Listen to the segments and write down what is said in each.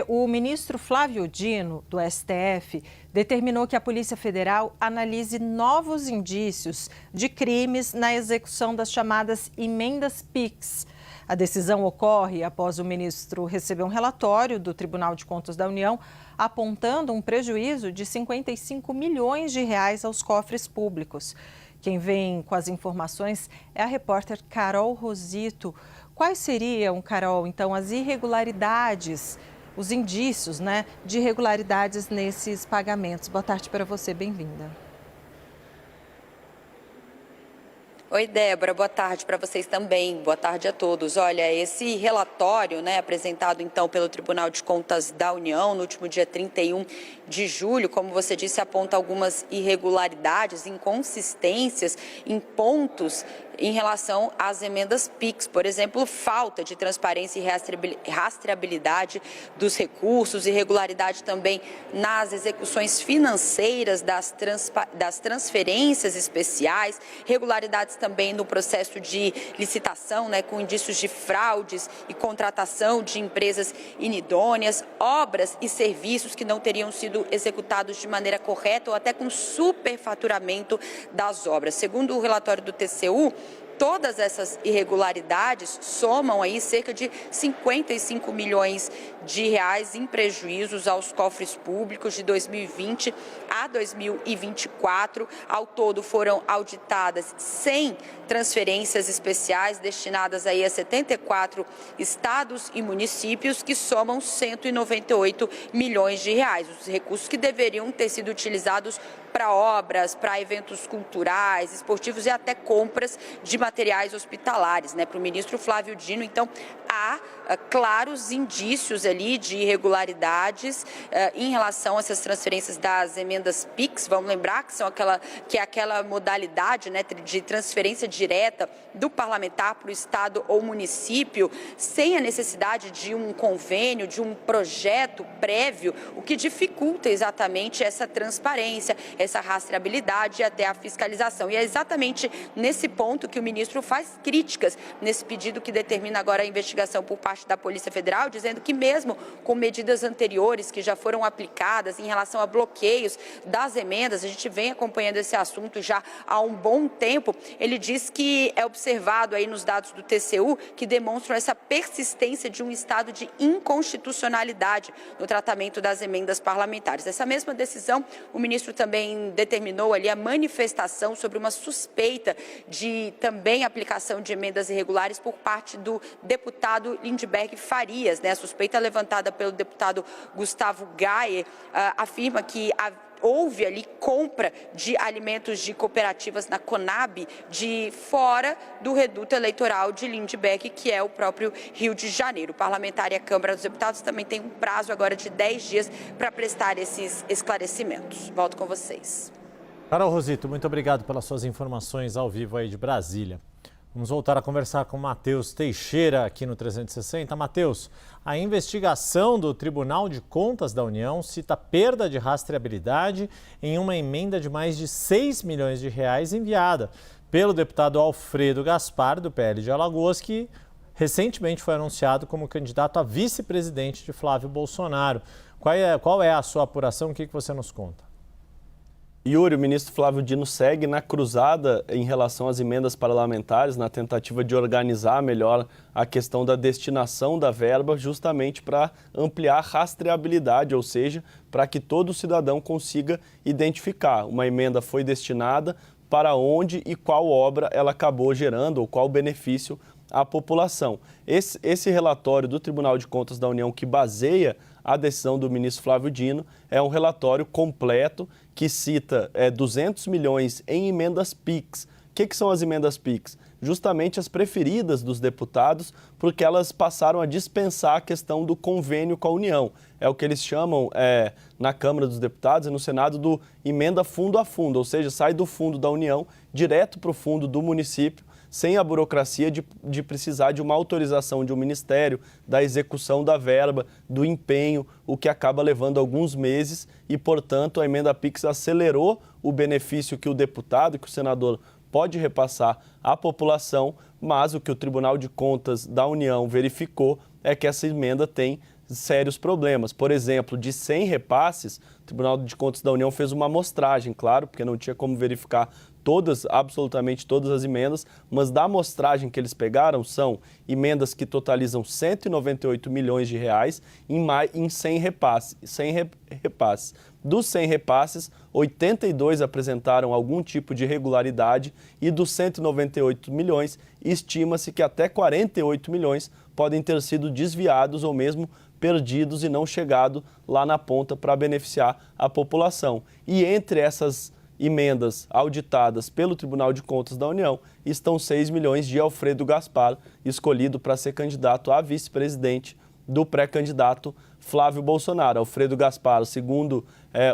O ministro Flávio Dino, do STF, determinou que a Polícia Federal analise novos indícios de crimes na execução das chamadas emendas PIX. A decisão ocorre após o ministro receber um relatório do Tribunal de Contas da União apontando um prejuízo de 55 milhões de reais aos cofres públicos. Quem vem com as informações é a repórter Carol Rosito. Quais seriam, Carol, então, as irregularidades, os indícios, de irregularidades nesses pagamentos? Boa tarde para você, bem-vinda. Oi, Débora, boa tarde para vocês também, boa tarde a todos. Olha, esse relatório, apresentado então pelo Tribunal de Contas da União no último dia 31 de julho, como você disse, aponta algumas irregularidades, inconsistências em pontos em relação às emendas PIX, por exemplo, falta de transparência e rastreabilidade dos recursos, irregularidade também nas execuções financeiras das transferências especiais, irregularidades também no processo de licitação, com indícios de fraudes e contratação de empresas inidôneas, obras e serviços que não teriam sido executados de maneira correta ou até com superfaturamento das obras. Segundo o relatório do TCU, todas essas irregularidades somam aí cerca de 55 milhões de reais em prejuízos aos cofres públicos de 2020 a 2024. Ao todo foram auditadas 100 transferências especiais destinadas aí a 74 estados e municípios, que somam 198 milhões de reais. Os recursos que deveriam ter sido utilizados para obras, para eventos culturais, esportivos e até compras de materiais hospitalares, para o ministro Flávio Dino. Então, há claros indícios ali de irregularidades em relação a essas transferências das emendas PIX. Vamos lembrar que é aquela modalidade de transferência direta do parlamentar para o estado ou município, sem a necessidade de um convênio, de um projeto prévio, o que dificulta exatamente essa transparência, essa rastreabilidade e até a fiscalização. E é exatamente nesse ponto que o ministro faz críticas, nesse pedido que determina agora a investigação por parte da Polícia Federal, dizendo que mesmo com medidas anteriores que já foram aplicadas em relação a bloqueios das emendas, a gente vem acompanhando esse assunto já há um bom tempo. Ele diz que é observado aí nos dados do TCU que demonstram essa persistência de um estado de inconstitucionalidade no tratamento das emendas parlamentares. Essa mesma decisão, o ministro também determinou ali a manifestação sobre uma suspeita de também aplicação de emendas irregulares por parte do deputado Lindbergh Farias. A suspeita levantada pelo deputado Gustavo Gayer afirma que houve ali compra de alimentos de cooperativas na Conab de fora do reduto eleitoral de Lindbergh, que é o próprio Rio de Janeiro. O parlamentar e a Câmara dos Deputados também tem um prazo agora de 10 dias para prestar esses esclarecimentos. Volto com vocês. Carol Rosito, muito obrigado pelas suas informações ao vivo aí de Brasília. Vamos voltar a conversar com o Matheus Teixeira aqui no 360. Matheus, a investigação do Tribunal de Contas da União cita perda de rastreabilidade em uma emenda de mais de 6 milhões de reais enviada pelo deputado Alfredo Gaspar, do PL de Alagoas, que recentemente foi anunciado como candidato a vice-presidente de Flávio Bolsonaro. Qual é a sua apuração? O que você nos conta? Yuri, o ministro Flávio Dino segue na cruzada em relação às emendas parlamentares, na tentativa de organizar melhor a questão da destinação da verba, justamente para ampliar a rastreabilidade, ou seja, para que todo cidadão consiga identificar uma emenda foi destinada, para onde e qual obra ela acabou gerando ou qual benefício à população. Esse relatório do Tribunal de Contas da União, que baseia a decisão do ministro Flávio Dino, é um relatório completo que cita 200 milhões em emendas PIX. O que são as emendas PIX? Justamente as preferidas dos deputados, porque elas passaram a dispensar a questão do convênio com a União. É o que eles chamam na Câmara dos Deputados e no Senado do emenda fundo a fundo, ou seja, sai do fundo da União direto para o fundo do município, sem a burocracia de precisar de uma autorização de um ministério, da execução da verba, do empenho, o que acaba levando alguns meses e, portanto, a emenda PIX acelerou o benefício que o deputado, que o senador pode repassar à população, mas o que o Tribunal de Contas da União verificou é que essa emenda tem sérios problemas. Por exemplo, de 100 repasses, o Tribunal de Contas da União fez uma amostragem, claro, porque não tinha como verificar absolutamente todas as emendas, mas da amostragem que eles pegaram são emendas que totalizam 198 milhões de reais em 100 repasses. Dos 100 repasses, 82 apresentaram algum tipo de irregularidade e dos 198 milhões, estima-se que até 48 milhões podem ter sido desviados ou mesmo perdidos e não chegado lá na ponta para beneficiar a população. E entre essas emendas auditadas pelo Tribunal de Contas da União estão 6 milhões de Alfredo Gaspar, escolhido para ser candidato a vice-presidente do pré-candidato Flávio Bolsonaro. Alfredo Gaspar, segundo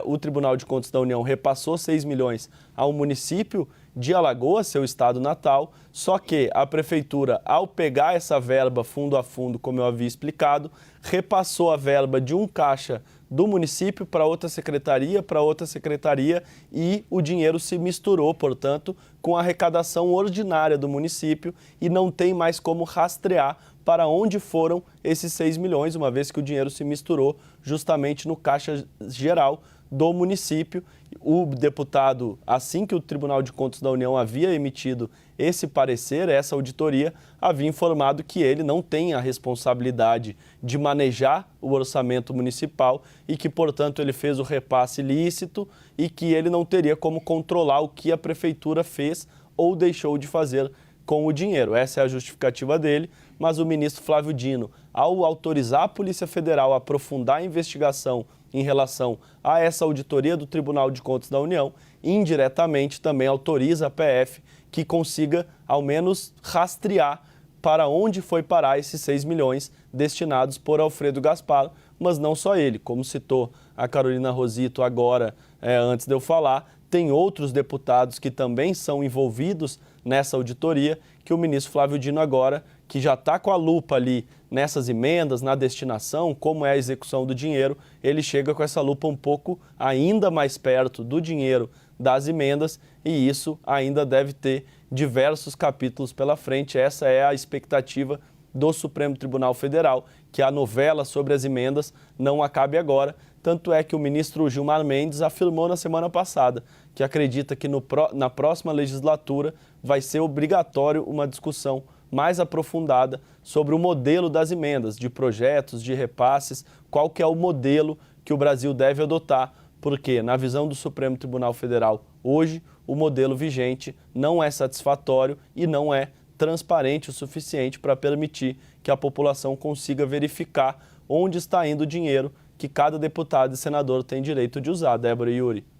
o Tribunal de Contas da União, repassou 6 milhões ao município de Alagoas, seu estado natal, só que a prefeitura, ao pegar essa verba fundo a fundo, como eu havia explicado, repassou a verba de um caixa do município para outra secretaria e o dinheiro se misturou, portanto, com a arrecadação ordinária do município e não tem mais como rastrear para onde foram esses 6 milhões, uma vez que o dinheiro se misturou justamente no caixa geral do município. O deputado, assim que o Tribunal de Contas da União havia emitido esse parecer, essa auditoria, havia informado que ele não tem a responsabilidade de manejar o orçamento municipal e que, portanto, ele fez o repasse ilícito e que ele não teria como controlar o que a prefeitura fez ou deixou de fazer com o dinheiro. Essa é a justificativa dele, mas o ministro Flávio Dino, ao autorizar a Polícia Federal a aprofundar a investigação em relação a essa auditoria do Tribunal de Contas da União, indiretamente também autoriza a PF que consiga, ao menos, rastrear para onde foi parar esses 6 milhões destinados por Alfredo Gaspar, mas não só ele. Como citou a Carolina Rosito agora, antes de eu falar, tem outros deputados que também são envolvidos nessa auditoria, que o ministro Flávio Dino agora, que já está com a lupa ali nessas emendas, na destinação, como é a execução do dinheiro, ele chega com essa lupa um pouco ainda mais perto do dinheiro das emendas e isso ainda deve ter diversos capítulos pela frente. Essa é a expectativa do Supremo Tribunal Federal, que a novela sobre as emendas não acabe agora. Tanto é que o ministro Gilmar Mendes afirmou na semana passada que acredita que na próxima legislatura vai ser obrigatório uma discussão mais aprofundada sobre o modelo das emendas, de projetos, de repasses, qual que é o modelo que o Brasil deve adotar, porque, na visão do Supremo Tribunal Federal, hoje, o modelo vigente não é satisfatório e não é transparente o suficiente para permitir que a população consiga verificar onde está indo o dinheiro que cada deputado e senador tem direito de usar. Débora e Yuri.